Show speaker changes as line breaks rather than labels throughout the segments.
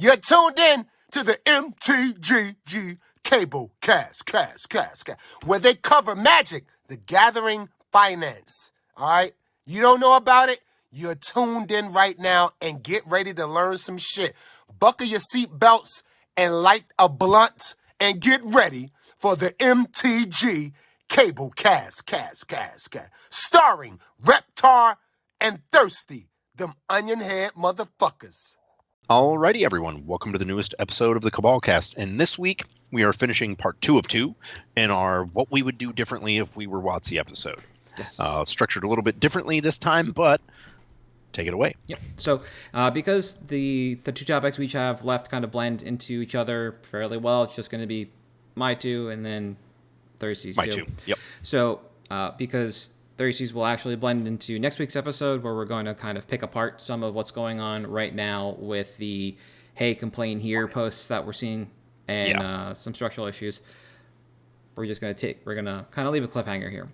You're tuned in to the MtG Cabal cast, where they cover Magic, the Gathering finance. All right? You don't know about it? You're tuned in right now and get ready to learn some shit. Buckle your seatbelts and light a blunt and get ready for the MtG Cabal cast. Starring Reptar and Thirsty, them onion head motherfuckers.
Alrighty, everyone. Welcome to the newest episode of the Cabalcast. And this week, we are finishing part 2 of 2 in our What We Would Do Differently If We Were WotC episode.
Yes.
Structured a little bit differently this time, but take it away.
Yep. So, because the two topics we each have left kind of blend into each other fairly well, it's just going to be my two and then Thirsty's
My two. Yep.
So, because Thirsty's will actually blend into next week's episode where we're going to kind of pick apart some of what's going on right now with the hey, complain here posts that we're seeing and some structural issues. We're going to kind of leave a cliffhanger here.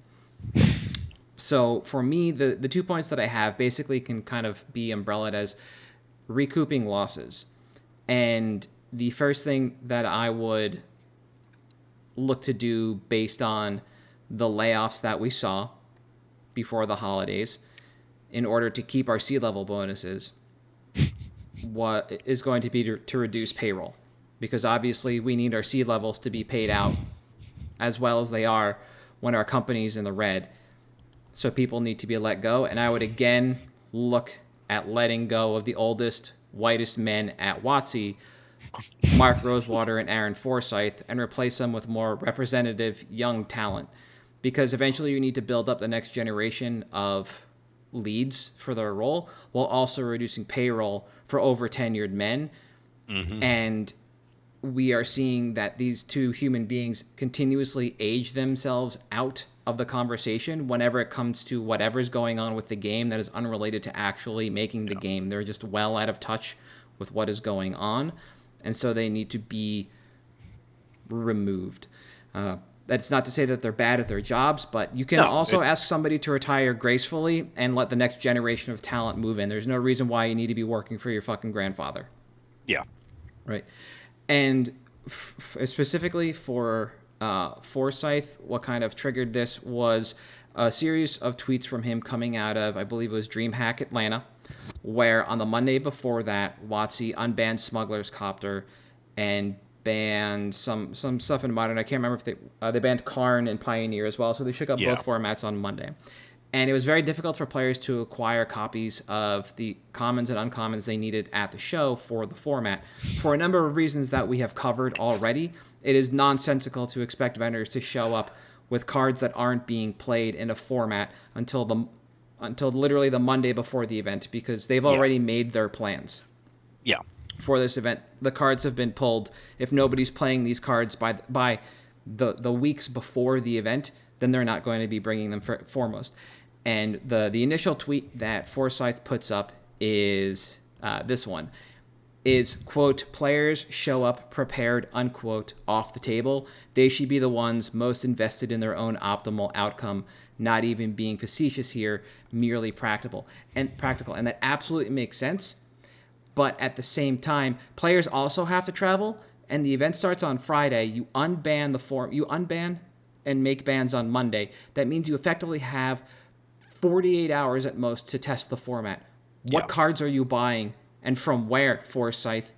So for me, the 2 points that I have basically can kind of be umbrellaed as recouping losses. And the first thing that I would look to do based on the layoffs that we saw before the holidays in order to keep our C-level bonuses, what is going to be to reduce payroll. Because obviously we need our C-levels to be paid out as well as they are when our company's in the red. So people need to be let go. And I would again look at letting go of the oldest, whitest men at WotC, Mark Rosewater and Aaron Forsyth, and replace them with more representative young talent. Because eventually you need to build up the next generation of leads for their role while also reducing payroll for over tenured men. Mm-hmm. And we are seeing that these two human beings continuously age themselves out of the conversation whenever it comes to whatever's going on with the game that is unrelated to actually making the game. They're just well out of touch with what is going on, and so they need to be removed. That's not to say that they're bad at their jobs, but you can ask somebody to retire gracefully and let the next generation of talent move in. There's no reason why you need to be working for your fucking grandfather.
Yeah.
Right. And specifically for Forsyth, what kind of triggered this was a series of tweets from him coming out of, I believe it was DreamHack Atlanta, where on the Monday before that, WotC unbanned Smuggler's Copter and banned some stuff in Modern. I can't remember if they banned Karn and Pioneer as well, so they shook up both formats on Monday. And it was very difficult for players to acquire copies of the commons and uncommons they needed at the show for the format. For a number of reasons that we have covered already, it is nonsensical to expect vendors to show up with cards that aren't being played in a format until literally the Monday before the event, because they've already made their plans.
Yeah. For
this event, the cards have been pulled. If nobody's playing these cards by the weeks before the event, then they're not going to be bringing them foremost. And the initial tweet that Forsyth puts up is this one. Is, quote, players show up prepared, unquote, off the table. They should be the ones most invested in their own optimal outcome, not even being facetious here, merely practical. And that absolutely makes sense. But at the same time, players also have to travel, and the event starts on Friday. You unban and make bans on Monday. That means you effectively have 48 hours at most to test the format. What cards are you buying? And from where, Forsyth?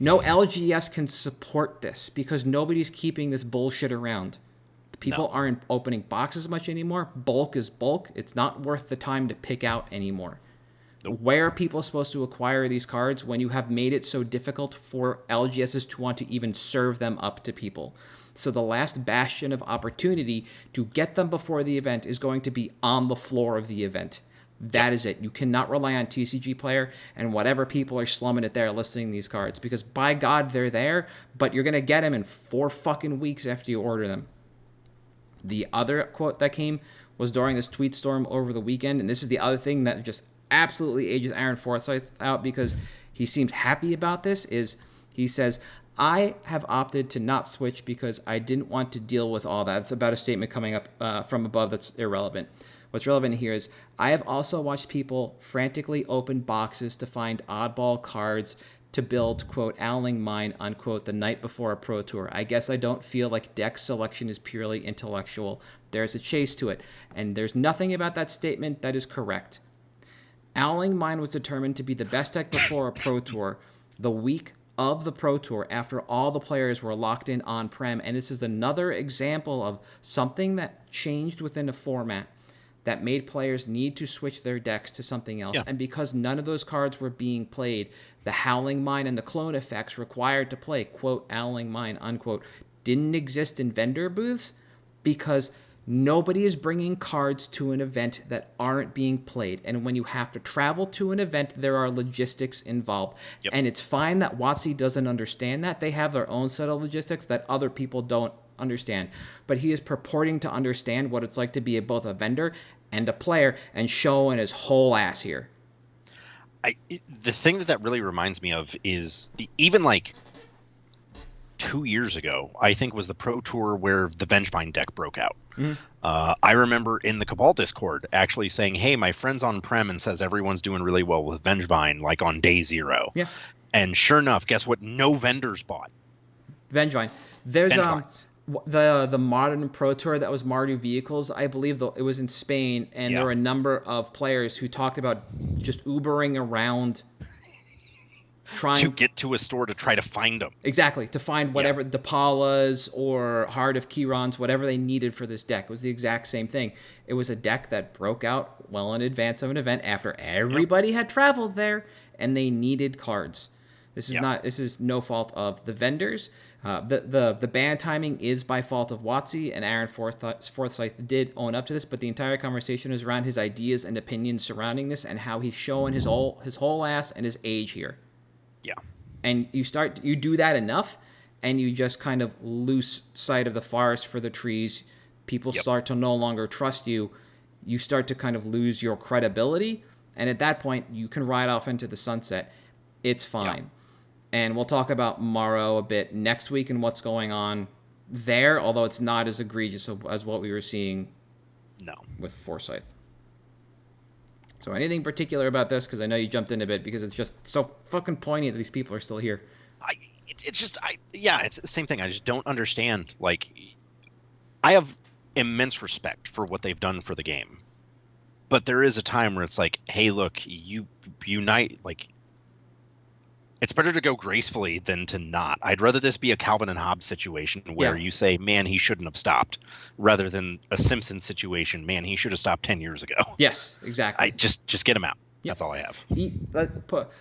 No LGS can support this because nobody's keeping this bullshit around. People aren't opening boxes much anymore. Bulk is bulk. It's not worth the time to pick out anymore. Nope. Where are people supposed to acquire these cards when you have made it so difficult for LGSs to want to even serve them up to people? So the last bastion of opportunity to get them before the event is going to be on the floor of the event. That is it. You cannot rely on TCG Player and whatever people are slumming it there listing these cards, because by God they're there, but you're going to get them in 4 fucking weeks after you order them. The other quote that came was during this tweet storm over the weekend, and this is the other thing that just absolutely ages Aaron Forsyth out because he seems happy about this, is he says, I have opted to not switch because I didn't want to deal with all that. It's about a statement coming up from above that's irrelevant. What's relevant here is I have also watched people frantically open boxes to find oddball cards to build, quote, Owling Mine, unquote, the night before a Pro Tour. I guess I don't feel like deck selection is purely intellectual. There's a chase to it, and there's nothing about that statement that is correct. Owling Mine was determined to be the best deck before a Pro Tour the week of the Pro Tour after all the players were locked in on-prem, and this is another example of something that changed within a format that made players need to switch their decks to something else.
Yeah.
And because none of those cards were being played, the Howling Mine and the clone effects required to play, quote, Owling Mine, unquote, didn't exist in vendor booths because nobody is bringing cards to an event that aren't being played. And when you have to travel to an event, there are logistics involved.
Yep.
And it's fine that WotC doesn't understand that. They have their own set of logistics that other people don't understand. But he is purporting to understand what it's like to be both a vendor and a player and showing his whole ass here.
The thing that really reminds me of is even like 2 years ago, I think was the Pro Tour where the Vengevine deck broke out.
Mm-hmm.
I remember in the Cabal Discord actually saying, hey, my friend's on Prem and says everyone's doing really well with Vengevine, like on day 0.
Yeah.
And sure enough, guess what? No vendors bought
Vengevine. There's
Vengevines.
the modern Pro Tour that was Mardu Vehicles, I believe it was in Spain, and there were a number of players who talked about just Ubering around trying
to get to a store to try to find them.
Exactly, to find whatever Depalas or Heart of Chirons, whatever they needed for this deck. It was the exact same thing. It was a deck that broke out well in advance of an event after everybody had traveled there, and they needed cards. This is no fault of the vendors. The ban timing is by fault of WotC, and Aaron Forsyth did own up to this, but the entire conversation is around his ideas and opinions surrounding this and how he's showing his whole ass and his age here.
Yeah.
And you do that enough, and you just kind of lose sight of the forest for the trees. People start to no longer trust you. You start to kind of lose your credibility, and at that point, you can ride off into the sunset. It's fine.
Yep.
And we'll talk about Morrow a bit next week and what's going on there, although it's not as egregious as what we were seeing with Forsyth. So anything particular about this? Because I know you jumped in a bit because it's just so fucking poignant that these people are still here.
It's the same thing. I just don't understand. Like, I have immense respect for what they've done for the game. But there is a time where it's like, hey, look, you unite, like, it's better to go gracefully than to not. I'd rather this be a Calvin and Hobbes situation where you say, man, he shouldn't have stopped, rather than a Simpson situation, man, he should have stopped 10 years ago.
Yes, exactly.
Just get him out. Yep. That's all I have.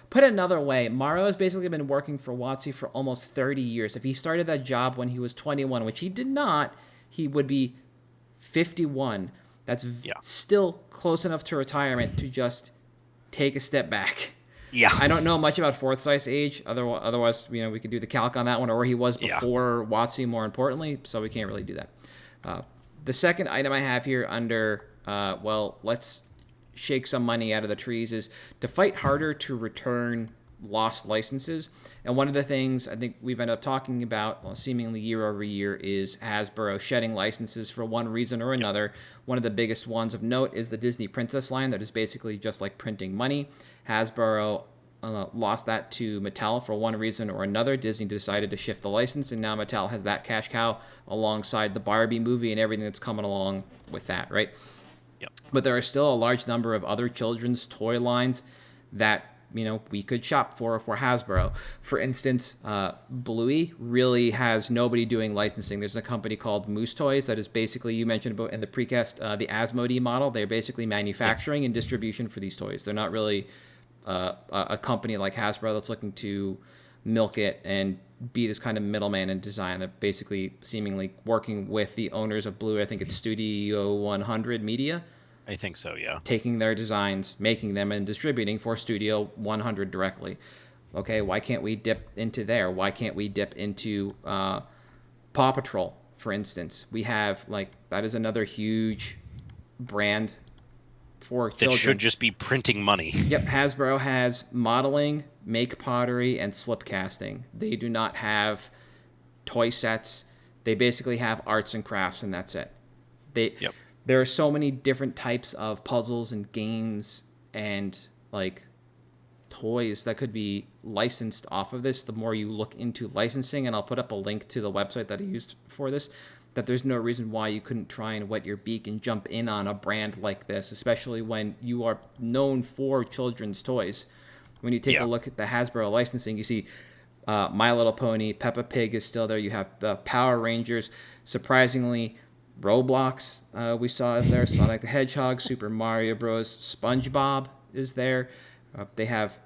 Put another way, Morrow has basically been working for WotC for almost 30 years. If he started that job when he was 21, which he did not, he would be 51. That's still close enough to retirement to just take a step back.
Yeah.
I don't know much about Forsyth's age. Otherwise, we could do the calc on that one, or where he was before WotC, more importantly, so we can't really do that. The second item I have here under, let's shake some money out of the trees, is to fight harder to return lost licenses. And one of the things I think we've ended up talking about, seemingly year over year, is Hasbro shedding licenses for one reason or another. One of the biggest ones of note is the Disney Princess line that is basically just like printing money. Hasbro lost that to Mattel for one reason or another. Disney decided to shift the license, and now Mattel has that cash cow alongside the Barbie movie and everything that's coming along with that, right?
Yep.
But there are still a large number of other children's toy lines that we could shop for if we're Hasbro. For instance, Bluey really has nobody doing licensing. There's a company called Moose Toys that is basically, you mentioned about in the precast, the Asmodee model. They're basically manufacturing and distribution for these toys. They're not really a company like Hasbro that's looking to milk it and be this kind of middleman in design. They're basically seemingly working with the owners of Bluey. I think it's Studio 100 Media.
I think so, yeah.
Taking their designs, making them, and distributing for Studio 100 directly. Okay, why can't we dip into there? Why can't we dip into Paw Patrol, for instance? We have, that is another huge brand for children.
That should just be printing money.
Yep, Hasbro has modeling, make pottery, and slip casting. They do not have toy sets. They basically have arts and crafts, and that's it. There are so many different types of puzzles and games and toys that could be licensed off of this, the more you look into licensing, and I'll put up a link to the website that I used for this, that there's no reason why you couldn't try and wet your beak and jump in on a brand like this, especially when you are known for children's toys. When you take a look at the Hasbro licensing, you see My Little Pony, Peppa Pig is still there. You have the Power Rangers. Surprisingly, Roblox we saw is there. Sonic the Hedgehog, Super Mario Bros. SpongeBob is there. They have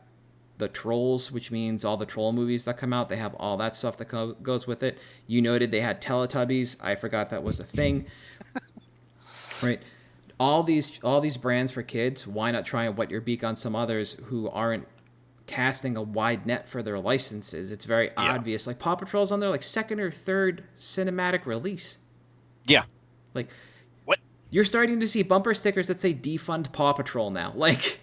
the Trolls, which means all the troll movies that come out. They have all that stuff that goes with it. You noted they had Teletubbies. I forgot that was a thing. Right. All these brands for kids. Why not try and wet your beak on some others who aren't casting a wide net for their licenses? It's very obvious. Like Paw Patrol's on their like second or third cinematic release.
Yeah.
Like,
what?
You're starting to see bumper stickers that say defund Paw Patrol now. Like,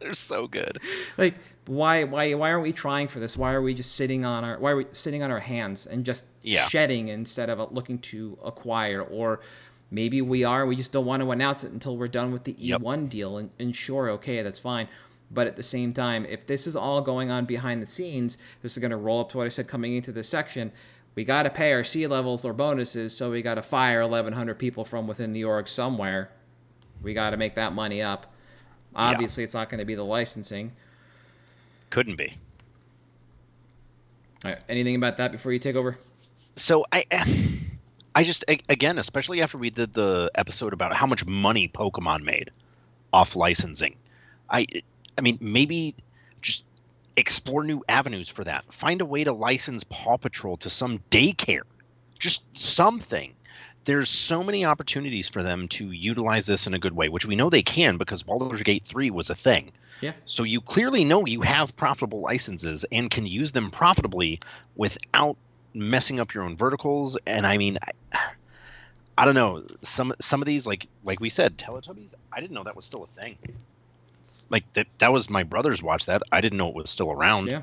they're so good.
Like, why aren't we trying for this? Why are we just sitting on our hands and just shedding instead of looking to acquire? Or maybe we just don't want to announce it until we're done with the E1 deal. And sure, okay, that's fine. But at the same time, if this is all going on behind the scenes, this is going to roll up to what I said coming into this section. We got to pay our C-levels or bonuses, so we got to fire 1,100 people from within the org somewhere. We got to make that money up. Obviously, it's not going to be the licensing.
Couldn't be.
All right, anything about that before you take over?
So I just, again, especially after we did the episode about how much money Pokemon made off licensing, I mean, maybe just explore new avenues for that. Find a way to license Paw Patrol to some daycare. Just something. There's so many opportunities for them to utilize this in a good way, which we know they can because Baldur's Gate 3 was a thing.
Yeah. So
you clearly know you have profitable licenses and can use them profitably without messing up your own verticals. And I mean, I don't know. Some of these, like we said, Teletubbies, I didn't know that was still a thing. Like that was my brother's watch that. I didn't know it was still around.
Yeah.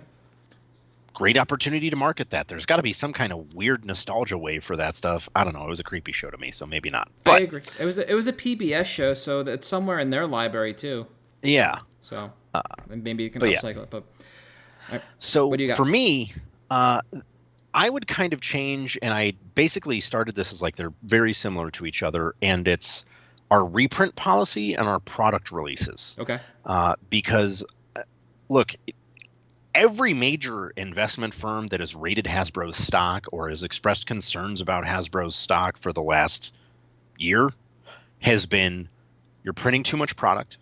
Great opportunity to market that. There's got to be some kind of weird nostalgia wave for that stuff. I don't know. It was a creepy show to me, so maybe not. But,
I agree. It was a PBS show, so it's somewhere in their library too.
Yeah.
So maybe you can upcycle it. But right.
So
what do you got?
For me, I would kind of change, and I basically started this as like they're very similar to each other, and it's our reprint policy and our product releases.
Okay.
Because look. Every major investment firm that has rated Hasbro's stock or has expressed concerns about Hasbro's stock for the last year has been, you're printing too much product.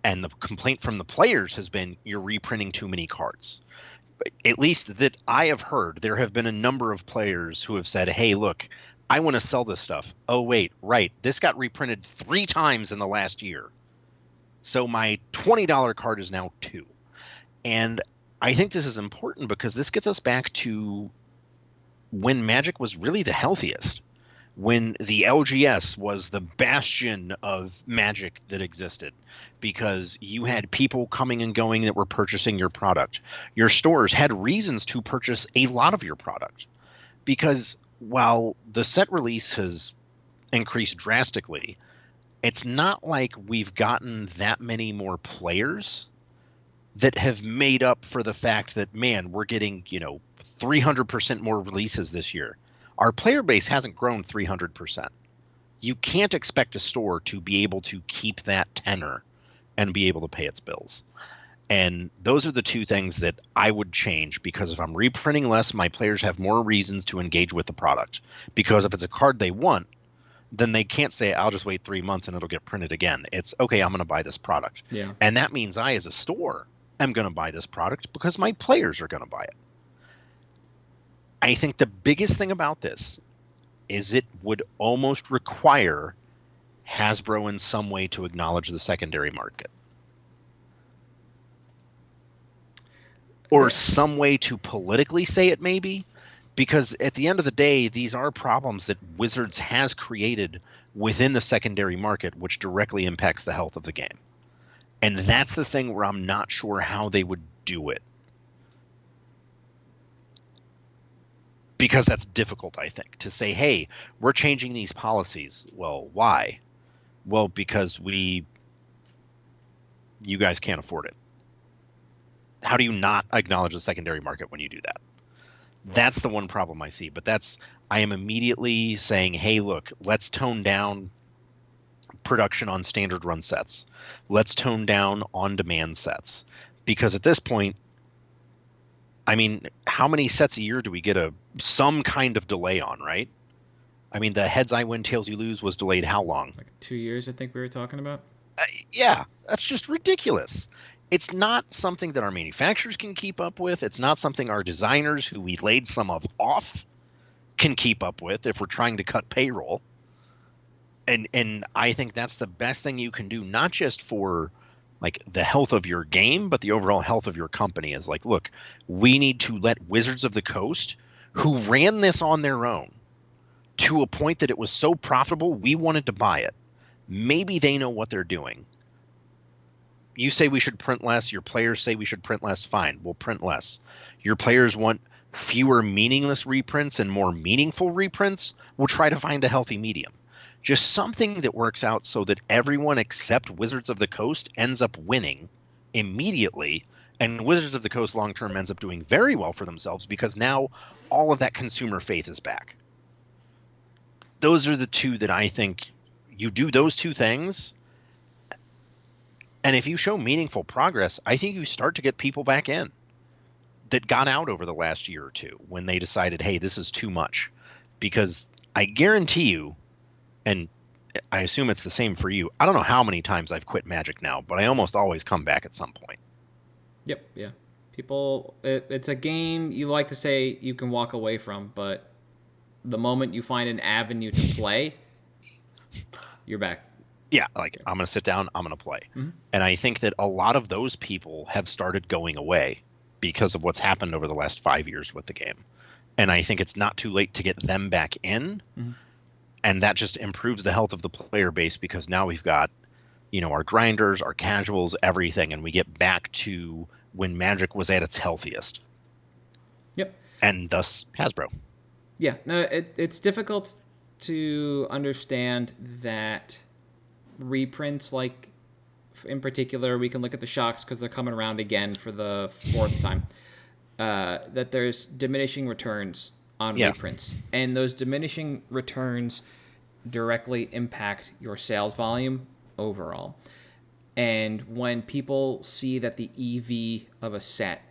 And the complaint from the players has been, you're reprinting too many cards. At least that I have heard, there have been a number of players who have said, hey, look, I want to sell this stuff. Oh, wait, right. This got reprinted 3 times in the last year. So my $20 card is now 2. And I think this is important because this gets us back to when Magic was really the healthiest, when the LGS was the bastion of Magic that existed, because you had people coming and going that were purchasing your product. Your stores had reasons to purchase a lot of your product, because while the set release has increased drastically, it's not like we've gotten that many more players that have made up for the fact that, man, we're getting, 300% more releases this year. Our player base hasn't grown 300%. You can't expect a store to be able to keep that tenor and be able to pay its bills. And those are the two things that I would change, because if I'm reprinting less, my players have more reasons to engage with the product. Because if it's a card they want, then they can't say, I'll just wait 3 months and it'll get printed again. It's, okay, I'm going to buy this product.
Yeah.
And that means I, as a store, am going to buy this product because my players are going to buy it. I think the biggest thing about this is it would almost require Hasbro in some way to acknowledge the secondary market. Or some way to politically say it, maybe. Because at the end of the day, these are problems that Wizards has created within the secondary market, which directly impacts the health of the game. And that's the thing where I'm not sure how they would do it. Because that's difficult, I think, to say, hey, we're changing these policies. Well, why? Well, because we you guys can't afford it. How do you not acknowledge the secondary market when you do that? That's the one problem I see. But I am immediately saying, hey, look, let's tone down production on standard run sets. Let's tone down on-demand sets. Because at this point, I mean, how many sets a year do we get some kind of delay on, right? I mean, the heads I win, tails you lose was delayed how long?
Like 2 years, I think we were talking about.
Yeah, that's just ridiculous. It's not something that our manufacturers can keep up with. It's not something our designers, who we laid some of off, can keep up with if we're trying to cut payroll. And I think that's the best thing you can do, not just for like the health of your game, but the overall health of your company. Is like, look, we need to let Wizards of the Coast, who ran this on their own to a point that it was so profitable we wanted to buy it. Maybe they know what they're doing. You say we should print less. Your players say we should print less. Fine, we'll print less. Your players want fewer meaningless reprints and more meaningful reprints. We'll try to find a healthy medium. Just something that works out so that everyone except Wizards of the Coast ends up winning immediately, and Wizards of the Coast long-term ends up doing very well for themselves because now all of that consumer faith is back. Those are the two that I think you do those two things, and if you show meaningful progress, I think you start to get people back in that got out over the last year or two when they decided, hey, this is too much. Because I guarantee you, and I assume it's the same for you, I don't know how many times I've quit Magic now, but I almost always come back at some point.
Yep, yeah. People, it's a game you like to say you can walk away from, but the moment you find an avenue to play, you're back.
Yeah, like I'm going to sit down, I'm going to play. Mm-hmm. And I think that a lot of those people have started going away because of what's happened over the last 5 years with the game. And I think it's not too late to get them back in. Mm-hmm. And that just improves the health of the player base because now we've got, our grinders, our casuals, everything, and we get back to when Magic was at its healthiest.
Yep.
And thus Hasbro.
Yeah, no, it's difficult to understand that reprints, like in particular, we can look at the shocks because they're coming around again for the fourth time, that there's diminishing returns on reprints. And those diminishing returns directly impact your sales volume overall. And when people see that the EV of a set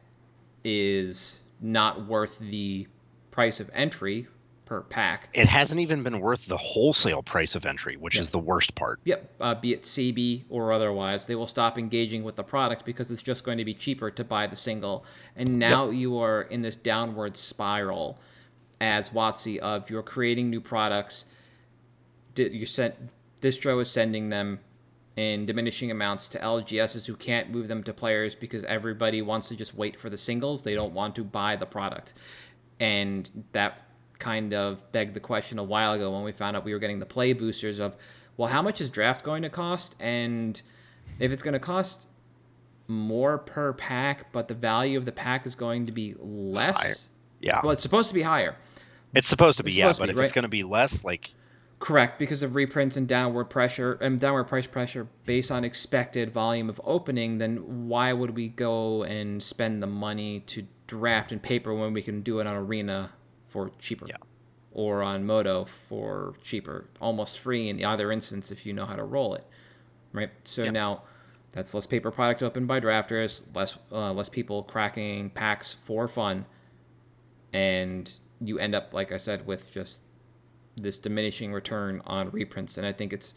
is not worth the price of entry per pack.
It hasn't even been worth the wholesale price of entry, which is the worst part.
Yep, be it CB or otherwise, they will stop engaging with the product because it's just going to be cheaper to buy the single. And now you are in this downward spiral as WotC of you're creating new products. Distro is sending them in diminishing amounts to LGSs who can't move them to players because everybody wants to just wait for the singles. They don't want to buy the product. And that kind of begged the question a while ago when we found out we were getting the play boosters of, well, how much is draft going to cost? And if it's going to cost more per pack, but the value of the pack is going to be less.
Higher. Yeah.
Well, it's supposed to be higher.
It's supposed to be, but if it's going to be less, like...
Correct, because of reprints and downward pressure and downward price pressure based on expected volume of opening, then why would we go and spend the money to draft in paper when we can do it on Arena for cheaper?
Yeah.
Or on Moto for cheaper, almost free in either instance if you know how to roll it, right? So now that's less paper product opened by drafters, less people cracking packs for fun, and you end up, like I said, with just this diminishing return on reprints. And I think it's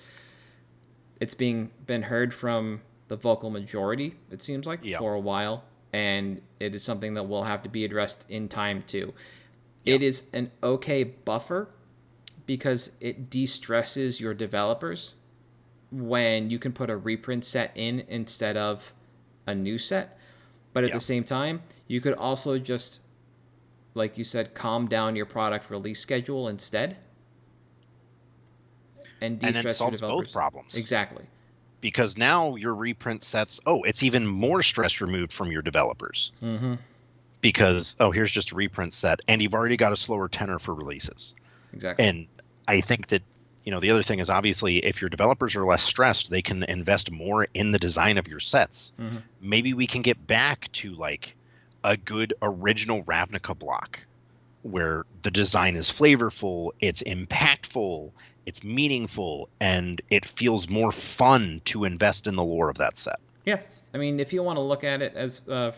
been heard from the vocal majority, it seems like, for a while, and it is something that will have to be addressed in time too. It is an okay buffer because it de-stresses your developers when you can put a reprint set in instead of a new set. But at the same time, you could also just, like you said, calm down your product release schedule instead. And de-stress
then solves
your developers.
Both problems.
Exactly.
Because now your reprint sets, it's even more stress removed from your developers.
Mm-hmm.
Because, here's just a reprint set, and you've already got a slower tenor for releases.
Exactly.
And I think that the other thing is obviously if your developers are less stressed, they can invest more in the design of your sets.
Mm-hmm.
Maybe we can get back to like a good original Ravnica block where the design is flavorful, it's impactful, it's meaningful, and it feels more fun to invest in the lore of that set.
Yeah. I mean, if you want to look at it as, I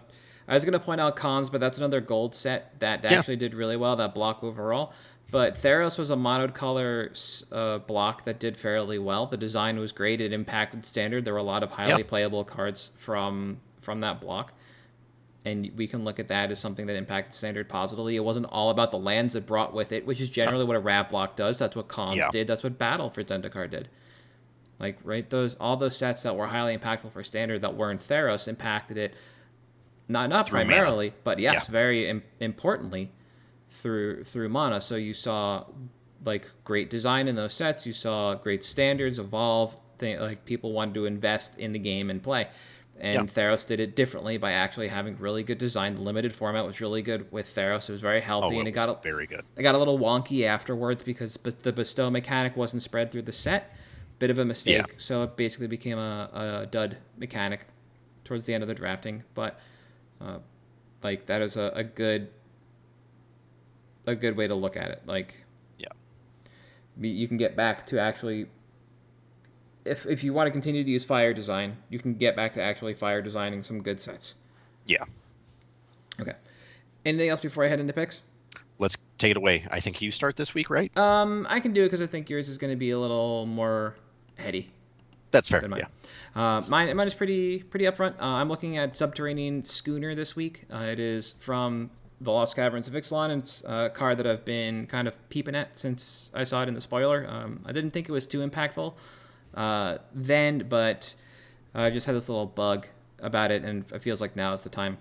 was going to point out cons, but that's another gold set that actually did really well, that block overall. But Theros was a monoed color block that did fairly well. The design was great. It impacted standard. There were a lot of highly playable cards from that block. And we can look at that as something that impacted standard positively. It wasn't all about the lands it brought with it, which is generally what a Rav block does. That's what cons did. That's what Battle for Zendikar did. Like, right, all those sets that were highly impactful for standard that were in Theros impacted it, not primarily, but yes, very importantly, through mana. So you saw like great design in those sets. You saw great standards evolve. Like people wanted to invest in the game and play. And Theros did it differently by actually having really good design. The limited format was really good with Theros. It was very healthy, and it got
very good.
It got a little wonky afterwards because the bestow mechanic wasn't spread through the set. Bit of a mistake. So it basically became a dud mechanic towards the end of the drafting. But like that is a good way to look at it. Like, you can get back to actually, if you want to continue to use fire design, you can get back to actually fire designing some good sets.
Yeah.
Okay. Anything else before I head into picks?
Let's take it away. I think you start this week, right?
I can do it because I think yours is going to be a little more heady.
That's fair.
Than mine.
Yeah.
Mine is pretty upfront. I'm looking at Subterranean Schooner this week. It is from the Lost Caverns of Ixalan, and it's a card that I've been kind of peeping at since I saw it in the spoiler. I didn't think it was too impactful then, but I just had this little bug about it, and it feels like now is the time.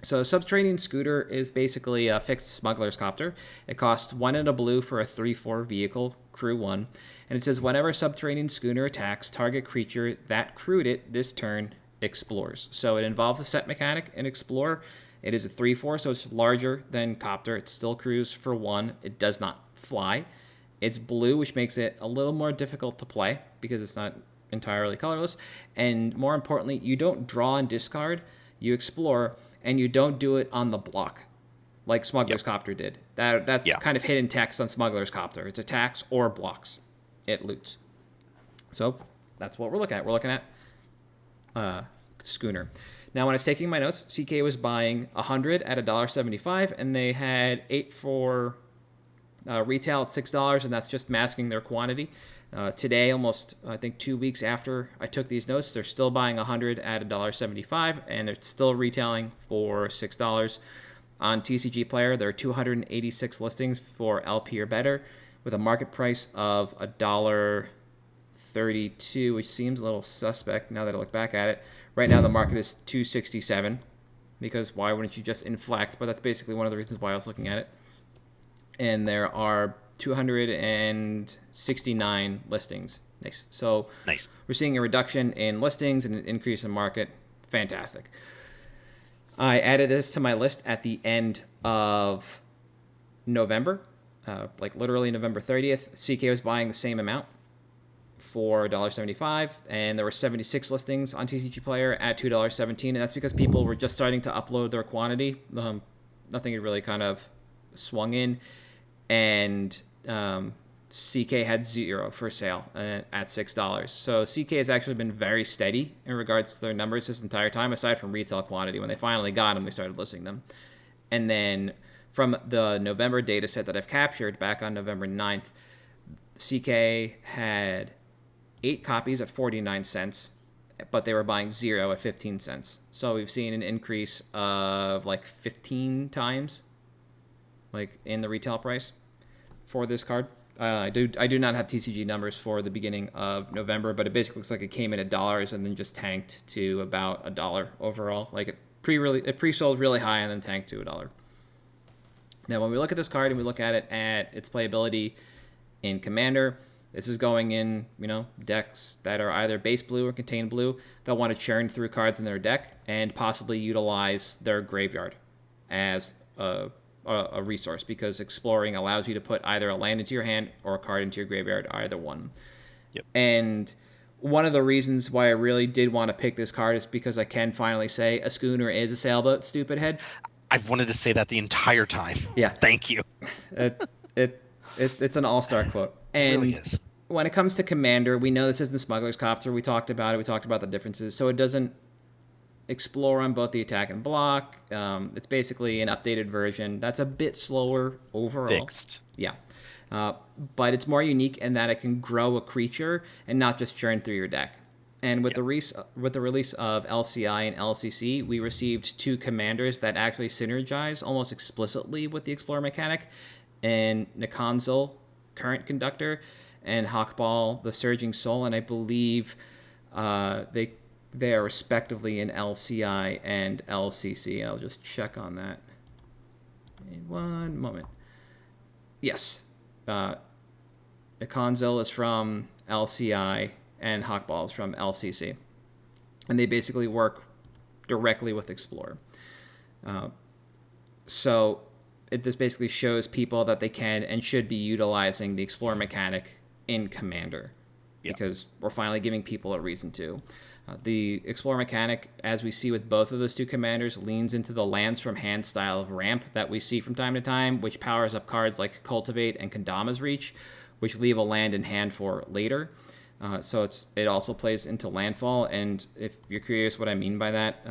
So Subterranean Scooter is basically a fixed smuggler's copter. It costs 1 and a blue for a 3/4 vehicle, crew 1. And it says whenever Subterranean Schooner attacks, target creature that crewed it this turn explores. So it involves a set mechanic and explore. It is a 3/4, so it's larger than copter. It still crews for 1. It does not fly. It's blue, which makes it a little more difficult to play because it's not entirely colorless. And more importantly, you don't draw and discard. You explore, and you don't do it on the block like Smuggler's Copter did. That's kind of hidden text on Smuggler's Copter. It's attacks or blocks. It loots. So that's what we're looking at. We're looking at Schooner. Now, when I was taking my notes, CK was buying 100 at $1.75, and they had 8 for retail at $6, and that's just masking their quantity. Today, almost, I think, 2 weeks after I took these notes, they're still buying 100 at $1.75, and they're still retailing for $6. On TCG Player, there are 286 listings for LP or better, with a market price of $1.32, which seems a little suspect now that I look back at it. Right now, the market is $2.67, because why wouldn't you just inflect? But that's basically one of the reasons why I was looking at it. And there are 269 listings. Nice. So we're seeing a reduction in listings and an increase in market. Fantastic. I added this to my list at the end of November, like literally November 30th. CK was buying the same amount for $1.75, and there were 76 listings on TCG Player at $2.17, and that's because people were just starting to upload their quantity. Nothing had really kind of swung in, and CK had 0 for sale at $6. So CK has actually been very steady in regards to their numbers this entire time, aside from retail quantity. When they finally got them, they started listing them. And then from the November data set that I've captured back on November 9th, CK had 8 copies at 49 cents, but they were buying 0 at 15 cents. So we've seen an increase of like 15 times, like in the retail price for this card. I do not have TCG numbers for the beginning of November, but it basically looks like it came in at dollars and then just tanked to about $1 overall. Like it pre-sold really high and then tanked to $1. Now, when we look at this card and we look at it at its playability in Commander, this is going in, decks that are either base blue or contain blue that want to churn through cards in their deck and possibly utilize their graveyard as a a resource, because exploring allows you to put either a land into your hand or a card into your graveyard, either one.
Yep.
And one of the reasons why I really did want to pick this card is because I can finally say a schooner is a sailboat, stupid head.
I've wanted to say that the entire time.
Yeah.
Thank you.
It's an all-star quote. And
It really is.
when it comes to Commander, we know this is the Smuggler's Copter. We talked about it. We talked about the differences. So it doesn't explore on both the attack and block. It's basically an updated version that's a bit slower overall.
Fixed.
Yeah. But it's more unique in that it can grow a creature and not just churn through your deck. And with the release of LCI and LCC, we received 2 commanders that actually synergize almost explicitly with the Explorer mechanic, and Nakanzil, Current Conductor, and Hawkball, the Surging Soul, and I believe they are respectively in LCI and LCC. I'll just check on that in one moment. Yes. Nakanzil is from LCI and Hawkball is from LCC. And they basically work directly with Explorer. So this basically shows people that they can and should be utilizing the Explorer mechanic in Commander.
Yeah.
Because we're finally giving people a reason to. The Explorer mechanic, as we see with both of those 2 commanders, leans into the lands from hand style of ramp that we see from time to time, which powers up cards like Cultivate and Kendama's Reach, which leave a land in hand for later. So it also plays into landfall, and if you're curious what I mean by that,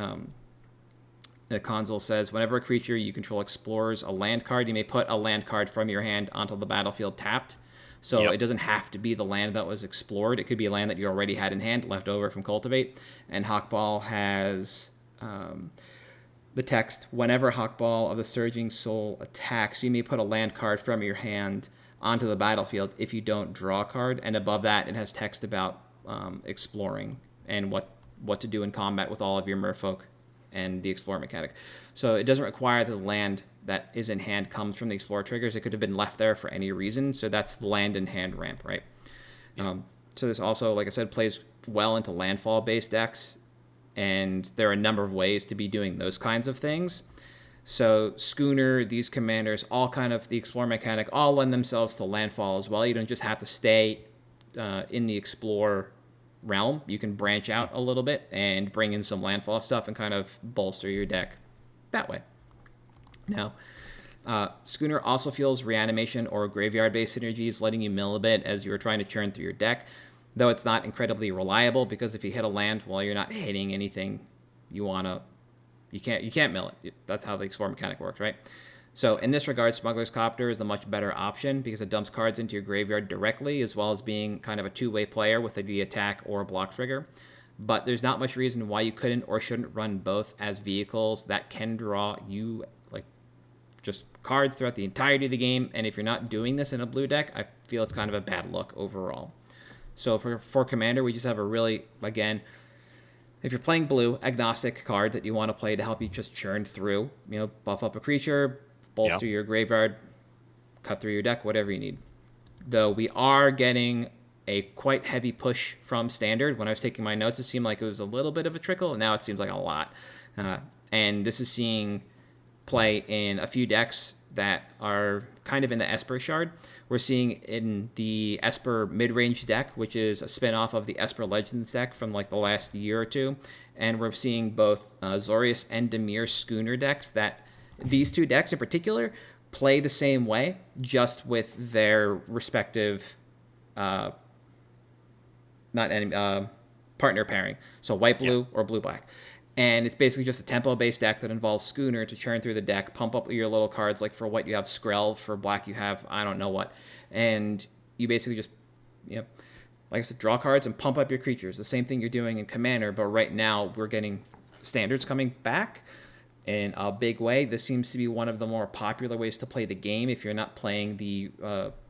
the console says, whenever a creature you control explores a land card, you may put a land card from your hand onto the battlefield tapped. So It doesn't have to be the land that was explored. It could be a land that you already had in hand, left over from Cultivate. And Hawkball has the text, whenever Hawkball of the Surging Soul attacks, you may put a land card from your hand onto the battlefield if you don't draw a card. And above that, it has text about exploring and what to do in combat with all of your merfolk and the Explorer mechanic. So it doesn't require the land that is in hand comes from the Explorer triggers. It could have been left there for any reason. So that's the land in hand ramp, right? Yeah. So this also, like I said, plays well into landfall-based decks. And there are a number of ways to be doing those kinds of things. So Schooner, these commanders, all kind of the Explorer mechanic, all lend themselves to landfall as well. You don't just have to stay in the Explorer realm. You can branch out a little bit and bring in some landfall stuff and kind of bolster your deck that way. Now, Schooner also feels reanimation or graveyard-based synergies, letting you mill a bit as you're trying to churn through your deck, though it's not incredibly reliable, because if you hit a land while you're not hitting anything you can't mill it. That's how the Explorer mechanic works, right? So in this regard, Smuggler's Copter is a much better option because it dumps cards into your graveyard directly, as well as being kind of a two-way player with the attack or block trigger. But there's not much reason why you couldn't or shouldn't run both as vehicles that can draw you just cards throughout the entirety of the game. And if you're not doing this in a blue deck, I feel it's kind of a bad look overall. So for Commander, we just have a really, again, if you're playing blue, agnostic card that you want to play to help you just churn through, buff up a creature, bolster your graveyard, cut through your deck, whatever you need. Though we are getting a quite heavy push from Standard. When I was taking my notes, it seemed like it was a little bit of a trickle, and now it seems like a lot. And this is seeing play in a few decks that are kind of in the Esper Shard. We're seeing in the Esper mid-range deck, which is a spin-off of the Esper Legends deck from the last year or two. And we're seeing both Zorius and Dimir Schooner decks that these two decks in particular play the same way, just with their respective partner pairing. So white-blue or blue-black. And it's basically just a tempo-based deck that involves Schooner to churn through the deck, pump up your little cards. Like for white, you have Skrell. For black, you have I don't know what. And you basically just, like I said, draw cards and pump up your creatures. The same thing you're doing in Commander, but right now we're getting Standards coming back in a big way. This seems to be one of the more popular ways to play the game if you're not playing the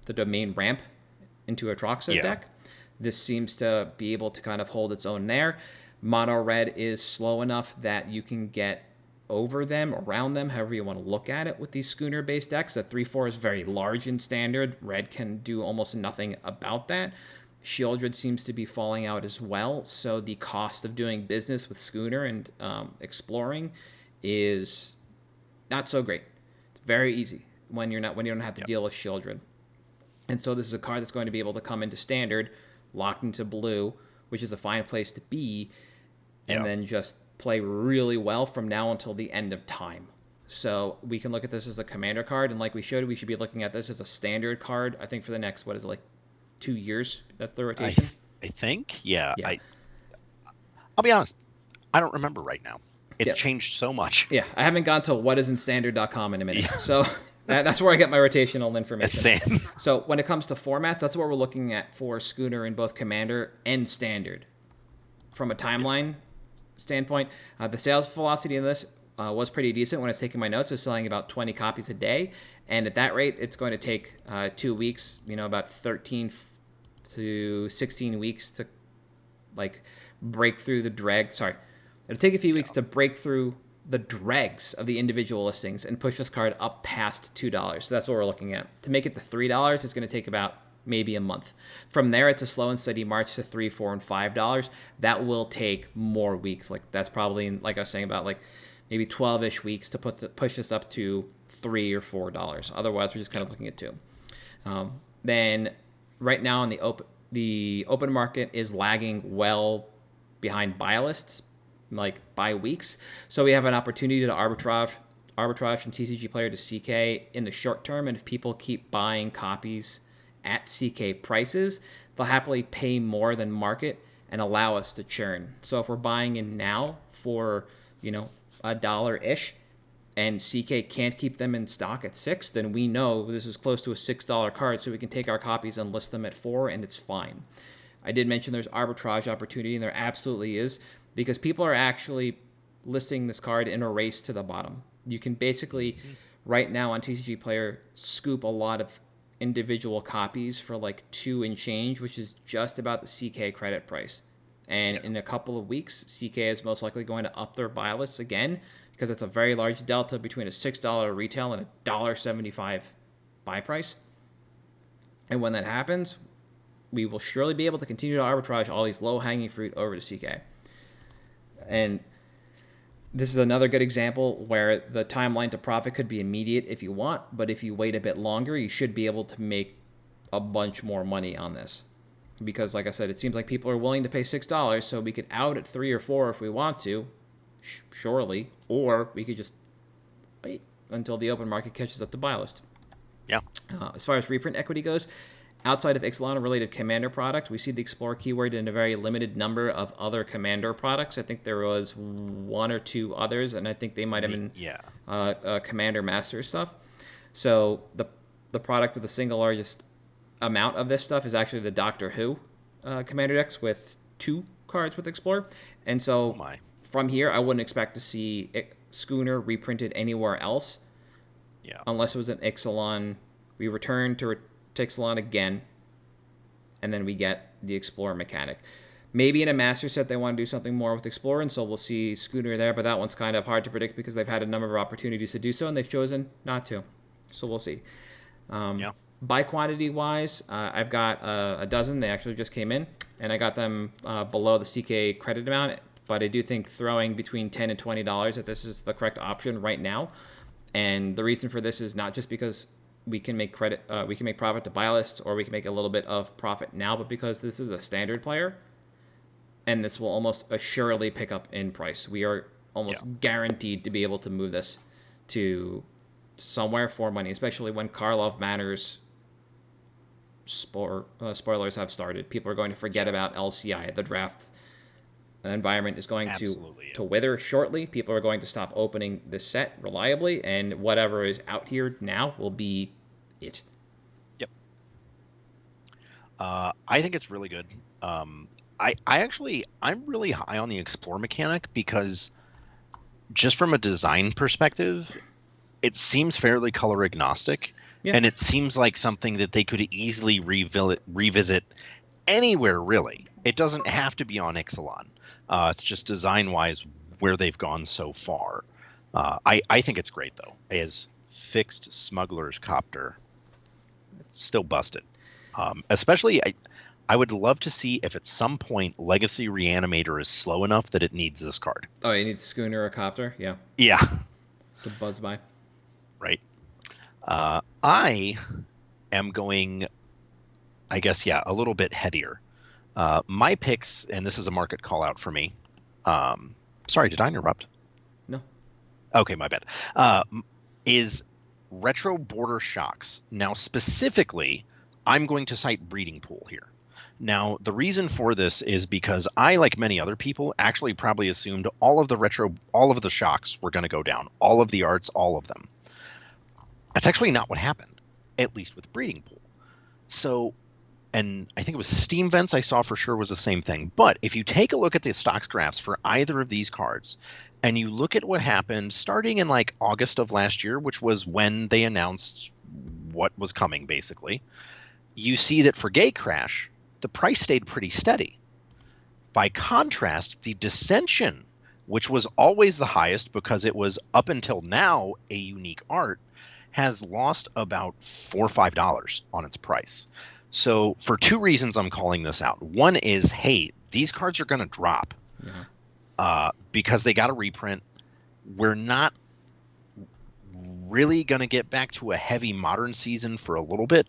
domain ramp into a Troxa deck. This seems to be able to kind of hold its own there. Mono red is slow enough that you can get over them, around them, however you want to look at it with these Schooner-based decks. The 3/4 is very large in Standard. Red can do almost nothing about that. Shieldred seems to be falling out as well, so the cost of doing business with Schooner and exploring is not so great. It's Very easy when you don't have to deal with children. And so this is a card that's going to be able to come into standard, locked into blue, which is a fine place to be, and then just play really well from now until the end of time. So we can look at this as a commander card, and like we showed, we should be looking at this as a standard card, I think, for the next, 2 years? That's the rotation?
I think, yeah. I'll be honest, I don't remember right now. It's changed so much.
Yeah, I haven't gone to whatisinstandard.com in a minute. So that's where I get my rotational information.
Same.
So when it comes to formats, that's what we're looking at for Schooner in both Commander and Standard. From a timeline standpoint, the sales velocity in this was pretty decent when I was taking my notes. I was selling about 20 copies a day. And at that rate, it's going to take 2 weeks, about 13 to 16 weeks to break through the drag. Sorry. It'll take a few weeks to break through the dregs of the individual listings and push this card up past $2. So that's what we're looking at. To make it to $3, it's going to take about maybe a month. From there, it's a slow and steady march to $3, $4, and $5. That will take more weeks. That's probably, like I was saying, about maybe 12-ish weeks to push this up to $3 or $4. Otherwise, we're just kind of looking at $2. Then right now in the open market is lagging well behind buy lists, by weeks. So we have an opportunity to arbitrage from TCG player to CK in the short term. And if people keep buying copies at CK prices, they'll happily pay more than market and allow us to churn. So if we're buying in now for, $1-ish and CK can't keep them in stock at $6, then we know this is close to a $6 card, so we can take our copies and list them at $4, and it's fine. I did mention there's arbitrage opportunity, and there absolutely is, because people are actually listing this card in a race to the bottom. You can basically, right now on TCG Player, scoop a lot of individual copies for $2 and change, which is just about the CK credit price. And in a couple of weeks, CK is most likely going to up their buy lists again, because it's a very large delta between a $6 retail and a $1.75 buy price. And when that happens, we will surely be able to continue to arbitrage all these low-hanging fruit over to CK. And this is another good example where the timeline to profit could be immediate if you want, but if you wait a bit longer, you should be able to make a bunch more money on this. Because, like I said, it seems like people are willing to pay $6, so we could out at $3 or $4 if we want to, surely, or we could just wait until the open market catches up the buy list.
Yeah.
As far as reprint equity goes, outside of Ixalan-related Commander product, we see the Explorer keyword in a very limited number of other Commander products. I think there was 1 or 2 others, and I think they might have been Commander Master stuff. So the product with the single largest amount of this stuff is actually the Doctor Who Commander decks with 2 cards with Explorer. And so from here, I wouldn't expect to see Schooner reprinted anywhere else.
Yeah.
Unless it was an Ixalan. We return to Ixalan again, and then we get the Explorer mechanic. Maybe in a Master set they want to do something more with Explorer, and so we'll see Schooner there, but that one's kind of hard to predict because they've had a number of opportunities to do so, and they've chosen not to. So we'll see. By quantity wise, I've got a dozen. They actually just came in, and I got them below the CK credit amount, but I do think throwing between $10 and $20 that this is the correct option right now. And the reason for this is not just because we can make profit to buy lists, or we can make a little bit of profit now, but because this is a standard player, and this will almost assuredly pick up in price. We are almost guaranteed to be able to move this to somewhere for money, especially when Karlov Manor's spoilers have started. People are going to forget about LCI. The draft environment is going to wither shortly. People are going to stop opening this set reliably, and whatever is out here now will be it.
Yep. I think it's really good. I'm really high on the Explore mechanic because just from a design perspective, it seems fairly color agnostic. Yeah. And it seems like something that they could easily revisit anywhere, really. It doesn't have to be on Ixalan. It's just design-wise where they've gone so far. I think it's great, though. As fixed Smuggler's Copter, it's still busted. Especially, I would love to see if at some point Legacy Reanimator is slow enough that it needs this card.
Oh, it needs Schooner or Copter? Yeah.
Yeah.
It's the buzz by.
Right. I am going, I guess, a little bit headier. My picks, and this is a market call out for me. Sorry, did I interrupt?
No.
Okay, my bad. Is retro border shocks. Now, specifically, I'm going to cite breeding pool here. Now, the reason for this is because I, like many other people, actually probably assumed all of the shocks were going to go down. All of the arts, all of them. That's actually not what happened, at least with breeding pool. So, and I think it was Steam Vents I saw for sure was the same thing. But if you take a look at the stocks graphs for either of these cards, and you look at what happened starting in like August of last year, which was when they announced what was coming, basically, you see that for Gatecrash, the price stayed pretty steady. By contrast, the Dissension, which was always the highest because it was up until now a unique art, has lost about $4 or $5 on its price. So for two reasons I'm calling this out. One is, hey, these cards are going to drop because they got a reprint. We're not really going to get back to a heavy modern season for a little bit.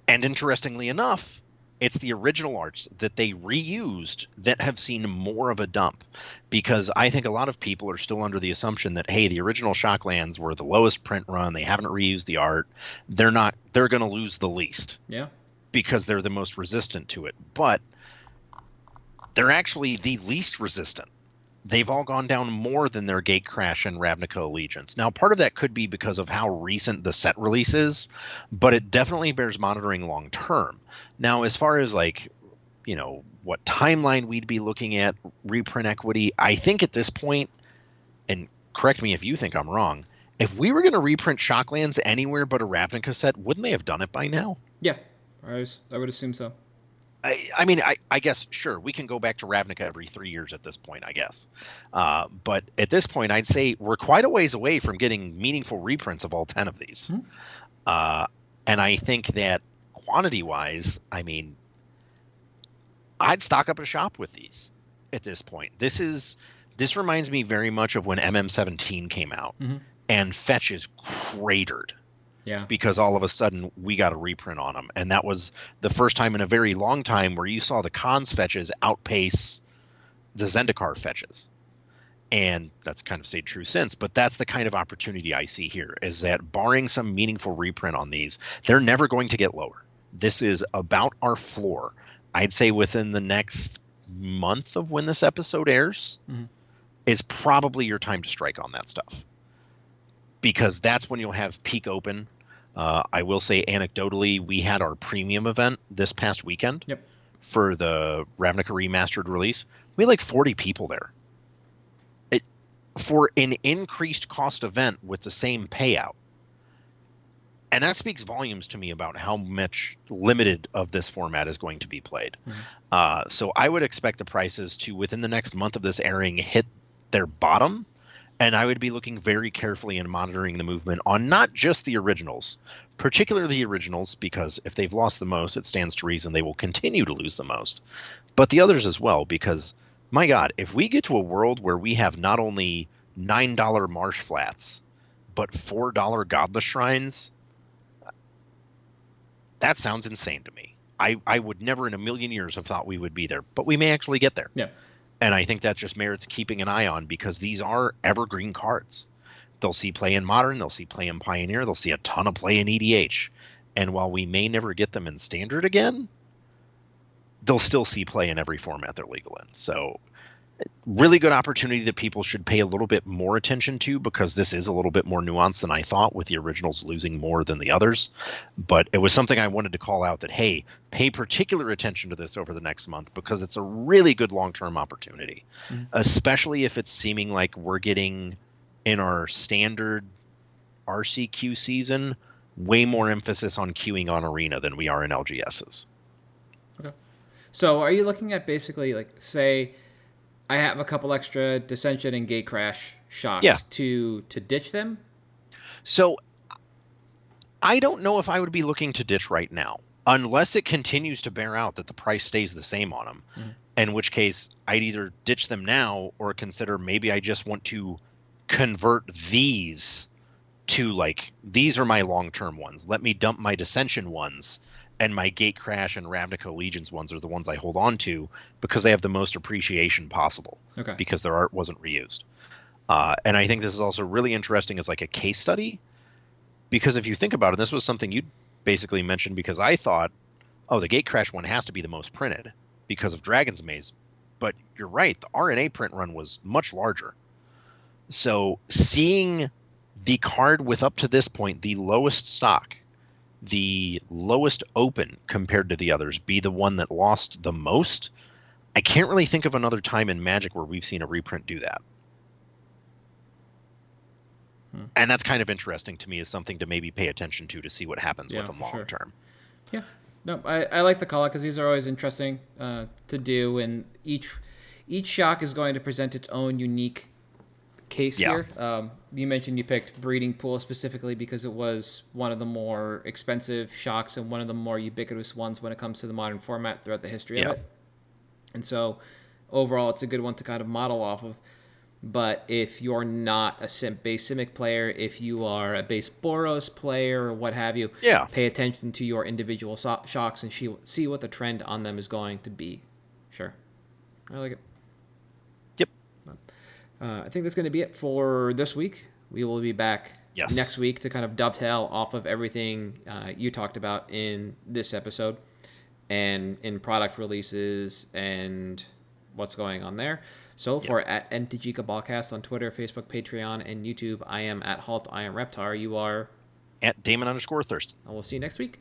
And interestingly enough, it's the original arts that they reused that have seen more of a dump, because I think a lot of people are still under the assumption that, hey, the original Shocklands were the lowest print run. They haven't reused the art. They're going to lose the least.
Yeah.
Because they're the most resistant to it. But they're actually the least resistant. They've all gone down more than their Gatecrash and Ravnica Allegiance. Now, part of that could be because of how recent the set release is, but it definitely bears monitoring long term. Now, as far as like, what timeline we'd be looking at, reprint equity, I think at this point, and correct me if you think I'm wrong, if we were going to reprint Shocklands anywhere but a Ravnica set, wouldn't they have done it by now?
Yeah, I would assume so.
I mean, I guess, sure, we can go back to Ravnica every 3 years at this point, I guess. But at this point, I'd say we're quite a ways away from getting meaningful reprints of all 10 of these. And I think that quantity-wise, I mean, I'd stock up a shop with these at this point. This reminds me very much of when MM17 came out, and fetches cratered.
Yeah.
Because all of a sudden we got a reprint on them. And that was the first time in a very long time where you saw the Khans fetches outpace the Zendikar fetches. And that's kind of stayed true since. But that's the kind of opportunity I see here, is that barring some meaningful reprint on these, they're never going to get lower. This is about our floor. I'd say within the next month of when this episode airs is probably your time to strike on that stuff. Because that's when you'll have peak open. I will say anecdotally, we had our premium event this past weekend for the Ravnica Remastered release. We had like 40 people there. For an increased cost event with the same payout. And that speaks volumes to me about how much limited of this format is going to be played. So I would expect the prices to, within the next month of this airing, hit their bottom. And I would be looking very carefully and monitoring the movement on not just the originals, particularly the originals, because if they've lost the most, it stands to reason they will continue to lose the most. But the others as well, because, my God, if we get to a world where we have not only $9 Marsh Flats, but $4 Godless Shrines, that sounds insane to me. I would never in a million years have thought we would be there, but we may actually get there.
Yeah.
And I think that just merits keeping an eye on, because these are evergreen cards. They'll see play in Modern, they'll see play in Pioneer, they'll see a ton of play in EDH. And while we may never get them in Standard again, they'll still see play in every format they're legal in. So really good opportunity that people should pay a little bit more attention to, because this is a little bit more nuanced than I thought, with the originals losing more than the others. But it was something I wanted to call out, that, hey, pay particular attention to this over the next month, because it's a really good long-term opportunity, especially if it's seeming like we're getting in our standard RCQ season way more emphasis on queuing on Arena than we are in LGSs.
Okay. So are you looking at basically, like, say I have a couple extra Dissension and Gatecrash shocks to ditch them?
So I don't know if I would be looking to ditch right now, unless it continues to bear out that the price stays the same on them, in which case I'd either ditch them now or consider maybe I just want to convert these to like, these are my long-term ones. Let me dump my Dissension ones, and my Gatecrash and Ravnica Allegiance ones are the ones I hold on to because they have the most appreciation possible.
Okay.
Because their art wasn't reused. And I think this is also really interesting as like a case study, because if you think about it, this was something you basically mentioned, because I thought, oh, the Gatecrash one has to be the most printed because of Dragon's Maze. But you're right, the RNA print run was much larger. So seeing the card with up to this point the lowest stock, the lowest open compared to the others, be the one that lost the most, I can't really think of another time in Magic where we've seen a reprint do that. And that's kind of interesting to me, as something to maybe pay attention to see what happens with them long term.
Yeah. No, I like the call out because these are always interesting to do, and each shock is going to present its own unique case here. You mentioned you picked Breeding Pool specifically because it was one of the more expensive shocks and one of the more ubiquitous ones when it comes to the modern format throughout the history of it. And so overall, it's a good one to kind of model off of. But if you're not a base Simic player, if you are a base Boros player or what have you, pay attention to your individual shocks and see what the trend on them is going to be. Sure. I like it.
Yep.
I think that's going to be it for this week. We will be back next week to kind of dovetail off of everything you talked about in this episode and in product releases and what's going on there. So for at MtG Cabalcast on Twitter, Facebook, Patreon, and YouTube, I am at Halt, I am Reptar. You are
at Damon_Thurston.
And we'll see you next week.